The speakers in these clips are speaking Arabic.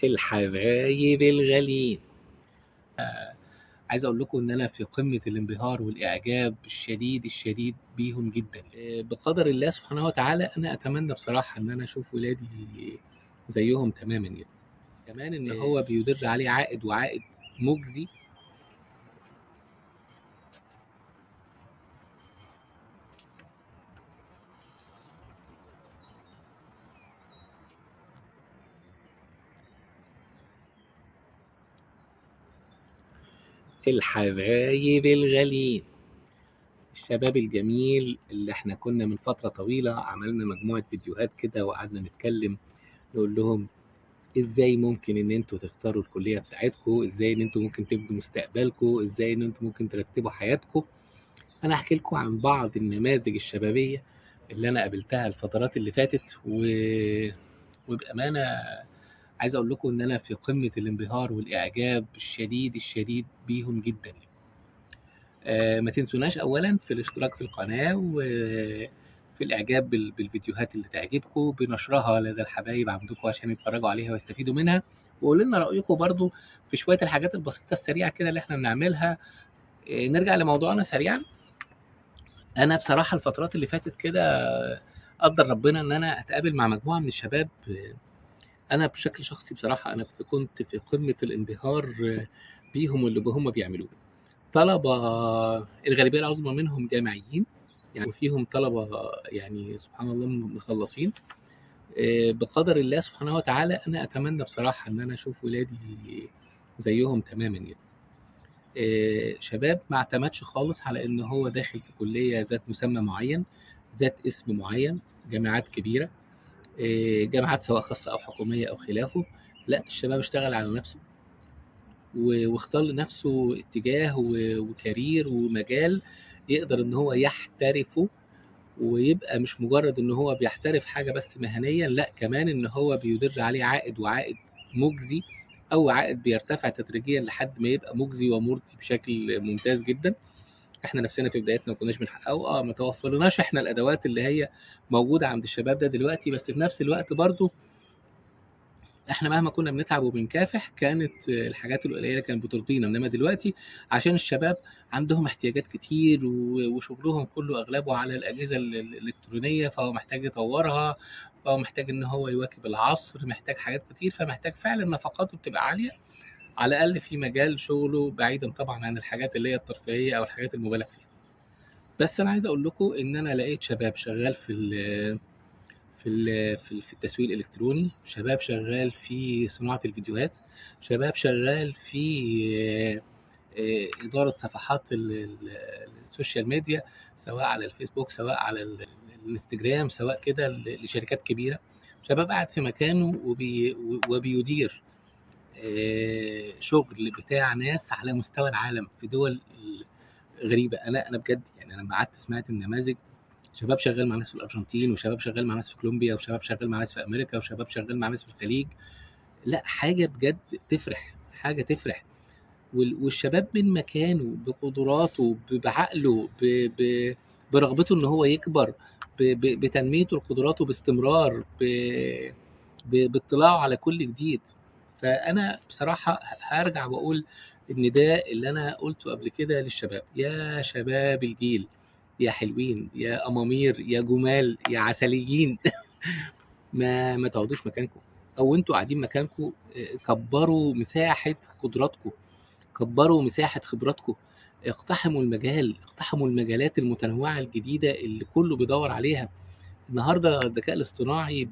الحبايب الغاليين، عايز اقول لكم ان انا في قمة الانبهار والاعجاب الشديد بيهم جدا. بقدر الله سبحانه وتعالى انا اتمنى بصراحة ان انا اشوف ولادي زيهم تماما يعني. كمان ان هو بيدر عليه عائد وعائد مجزي. الحبايب الغاليين، الشباب الجميل اللي احنا كنا من فترة طويلة عملنا مجموعة فيديوهات كده وقعدنا نتكلم، نقول لهم ازاي ممكن ان انتوا تختاروا الكلية بتاعتكم، ازاي ان انتوا ممكن تبنوا مستقبلكم، ازاي ان انتوا ممكن ترتبوا حياتكم. انا هحكي لكم عن بعض النماذج الشبابية اللي انا قابلتها الفترات اللي فاتت وبأمانة عايز اقول لكم ان انا في قمة الانبهار والاعجاب الشديد بيهم جدا. ما تنسوناش اولا في الاشتراك في القناة وفي الاعجاب بالفيديوهات اللي تعجبكم بنشرها لدى الحبايب عندكم عشان يتفرجوا عليها ويستفيدوا منها. وقولوا لنا رايكم برضو في شويه الحاجات البسيطه السريعه كده اللي احنا بنعملها. نرجع لموضوعنا سريعا. انا بصراحه الفترات اللي فاتت كده قدر ربنا ان انا اتقابل مع مجموعه من الشباب. انا بشكل شخصي بصراحه انا كنت في قمه الانبهار بيهم واللي هم بيعملوه. طلبة الغالبية العظمى منهم جامعيين يعني، وفيهم طلبة يعني سبحان الله مخلصين. بقدر الله سبحانه وتعالى أنا أتمنى بصراحة إن أنا أشوف ولادي زيهم تماما يعني. شباب ما اعتمدش خالص على إن هو داخل في كلية ذات مسمى معين، ذات اسم معين، جامعات كبيرة، جامعات سواء خاصة أو حكومية أو خلافه. لا، الشباب اشتغل على نفسه واختار لنفسه اتجاه وكارير ومجال يقدر ان هو يحترفه، ويبقى مش مجرد ان هو بيحترف حاجة بس مهنيا، لا كمان ان هو بيدر عليه عائد وعائد مجزي، او عائد بيرتفع تدريجيا لحد ما يبقى مجزي ومرضي بشكل ممتاز جدا. احنا نفسنا في بدايتنا ما كناش بنحققه، ما توفرناش احنا الادوات اللي هي موجودة عند الشباب ده دلوقتي، بس في نفس الوقت برضو احنا مهما كنا بنتعب وبنكافح كانت الحاجات القليله كانت بترضينا. انما دلوقتي عشان الشباب عندهم احتياجات كتير وشغلهم كله اغلبه على الاجهزه الالكترونيه، فهو محتاج يطورها، فهو محتاج ان هو يواكب العصر، محتاج حاجات كتير، فمحتاج فعلا نفقاته بتبقى عاليه على الاقل في مجال شغله، بعيدا طبعا عن الحاجات اللي هي الترفيهيه او الحاجات المبالغ فيها. بس انا عايز اقول لكم ان انا لقيت شباب شغال في التسويق الالكتروني، شباب شغال في صناعه الفيديوهات، شباب شغال في اداره صفحات السوشيال ميديا، سواء على الفيسبوك سواء على الانستجرام سواء كده لشركات كبيره. شباب قاعد في مكانه وبيدير شغل بتاع ناس على مستوى العالم في دول غريبه. انا بجد يعني انا لما قعدت سمعت النماذج، شباب شغال مع ناس في الارجنتين، وشباب شغال مع ناس في كولومبيا، وشباب شغال مع ناس في امريكا، وشباب شغال مع ناس في الخليج. لا، حاجه بجد تفرح، حاجه تفرح. والشباب من مكانه بقدراته بعقله برغبته ان هو يكبر، بتنميته لقدراته باستمرار، باطلاعه على كل جديد. فانا بصراحه هرجع واقول ان ده اللي انا قلته قبل كده للشباب: يا شباب الجيل، يا حلوين، يا امامير، يا جمال، يا عسليين ما تقعدوش مكانكم، او انتوا قاعدين مكانكم كبروا مساحه قدراتكم، كبروا مساحه خبراتكم، اقتحموا المجال، اقتحموا المجالات المتنوعه الجديده اللي كله بيدور عليها. النهارده الذكاء الاصطناعي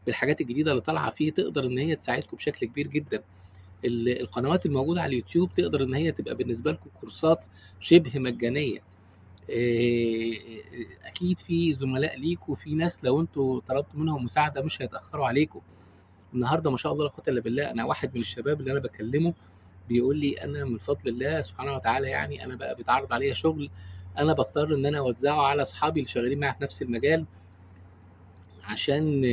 بالحاجات الجديده اللي طالعه فيه تقدر ان هي تساعدكم بشكل كبير جدا. القنوات الموجوده على اليوتيوب تقدر ان هي تبقى بالنسبه لكم كورسات شبه مجانيه. اكيد في زملاء ليكوا، في ناس لو انتوا طلبتوا منهم مساعده مش هيتاخروا عليكم. النهارده ما شاء الله لا قوه الا بالله، انا واحد من الشباب اللي انا بكلمه بيقول لي انا من فضل الله سبحانه وتعالى يعني انا بقى بيتعرض عليا شغل، انا بضطر ان انا اوزعه على اصحابي اللي شغالين معايا في نفس المجال، عشان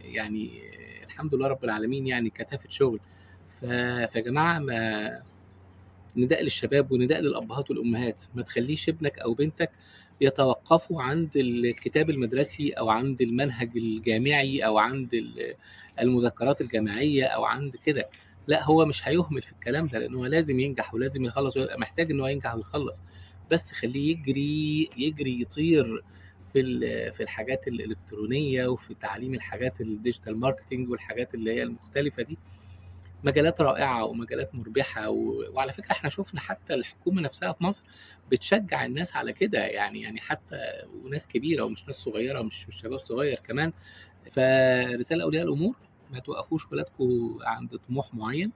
يعني الحمد لله رب العالمين يعني كثافه شغل. فيا جماعه، ما نداء للشباب ونداء للابهات والامهات: ما تخليش ابنك او بنتك يتوقفوا عند الكتاب المدرسي او عند المنهج الجامعي او عند المذكرات الجامعيه او عند كده. لا، هو مش هيهمل في الكلام ده، لانه هو لازم ينجح ولازم يخلص ويبقى محتاج ان هو ينجح ويخلص. بس خليه يجري يجري يطير في الحاجات الالكترونيه، وفي تعليم الحاجات الديجيتال ماركتنج والحاجات اللي هي المختلفه دي. مجالات رائعة ومجالات مربحة وعلى فكرة احنا شفنا حتى الحكومة نفسها في مصر بتشجع الناس على كده، يعني حتى وناس كبيرة ومش ناس صغيرة، مش شباب صغير كمان. فرسالة أولياء الأمور: ما توقفوش ولادكم عند طموح معين،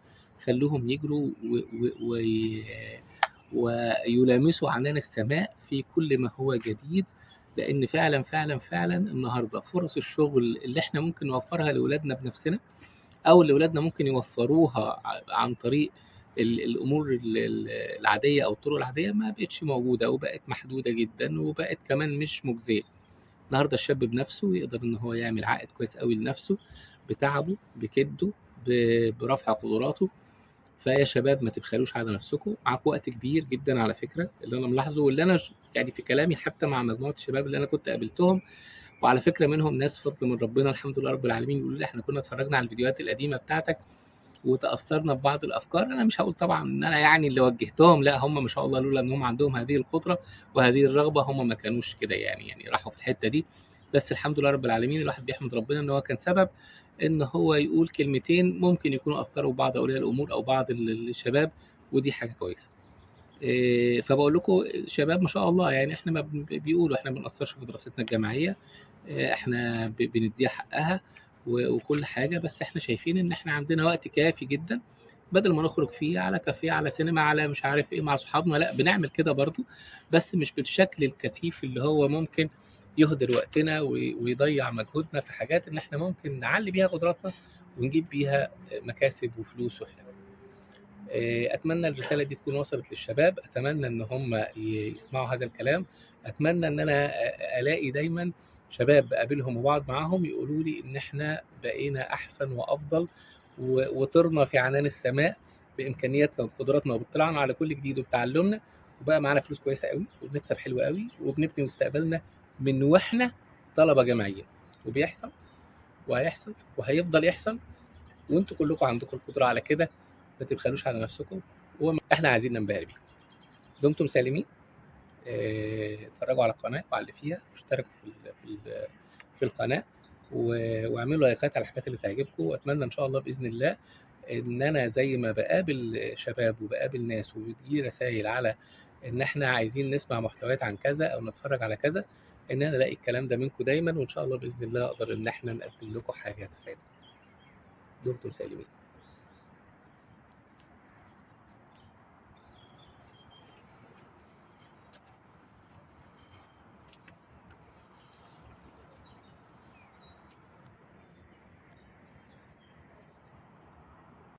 خلوهم يجروا ويلامسوا عنان السماء في كل ما هو جديد. لأن فعلا فعلا فعلا النهاردة فرص الشغل اللي احنا ممكن نوفرها لأولادنا بنفسنا، او اللي ولادنا ممكن يوفروها عن طريق الامور العاديه او الطرق العاديه، ما بقتش موجوده وبقت محدوده جدا وبقت كمان مش مجزيه. النهارده الشاب بنفسه يقدر ان هو يعمل عائد كويس قوي لنفسه بتعبه بكده، برفع قدراته. فيا شباب ما تبخلوش على نفسكم، معاكم وقت كبير جدا على فكره. اللي انا ملاحظه واللي انا يعني في كلامي حتى مع مجموعه الشباب اللي انا كنت قابلتهم، وعلى فكره منهم ناس فضل من ربنا الحمد لله رب العالمين، يقولوا لي احنا كنا اتفرجنا على الفيديوهات القديمه بتاعتك وتاثرنا ببعض الافكار. انا مش هقول طبعا ان انا يعني اللي وجهتهم، لا، هم ما شاء الله لولا ان هم عندهم هذه القدره وهذه الرغبه هم ما كانوش كده، يعني راحوا في الحته دي. بس الحمد لله رب العالمين، الواحد بيحمد ربنا ان هو كان سبب ان هو يقول كلمتين ممكن يكونوا اثروا بعض اولياء الامور او بعض الشباب، ودي حاجه كويسه. فبقول لكم شباب ما شاء الله، يعني احنا ما بيقولوا احنا ما بنقصرش في دراستنا الجامعيه، احنا بنديها حقها وكل حاجه، بس احنا شايفين ان احنا عندنا وقت كافي جدا بدل ما نخرج فيه على كافيه، على سينما، على مش عارف ايه مع صحابنا. لا، بنعمل كده برضو، بس مش بالشكل الكثيف اللي هو ممكن يهدر وقتنا ويضيع مجهودنا في حاجات ان احنا ممكن نعلي بيها قدراتنا ونجيب بيها مكاسب وفلوس وخلافه. اتمنى الرساله دي تكون وصلت للشباب، اتمنى ان هم يسمعوا هذا الكلام. اتمنى ان انا الاقي دايما شباب بقابلهم وبقعد معاهم يقولوا لي ان احنا بقينا احسن وافضل وطرنا في عنان السماء بامكانياتنا وبقدراتنا وباطلاعنا على كل جديد وبتعلمنا، وبقى معانا فلوس كويسه قوي وبنكسب حلو قوي وبنبني مستقبلنا من واحنا طلبه جامعيين. وبيحصل وهيحصل وهيفضل يحصل، وانتوا كلكم عندكم القدره على كده. ما تبخلوش على نفسكم، احنا عايزين ننبهر بيكم. دمتم سالمين. اتفرجوا على القناه وعلى اللي فيها، واشتركوا في القناه، واعملوا لايكات على الحاجات اللي تعجبكم. واتمنى ان شاء الله باذن الله ان انا زي ما بقابل شباب وبقابل ناس وبتجي رسائل على ان احنا عايزين نسمع محتويات عن كذا او نتفرج على كذا، ان انا الاقي الكلام ده منكم دايما، وان شاء الله باذن الله اقدر ان احنا نقدم لكم حاجه تفيدكم. دمتم سالمين.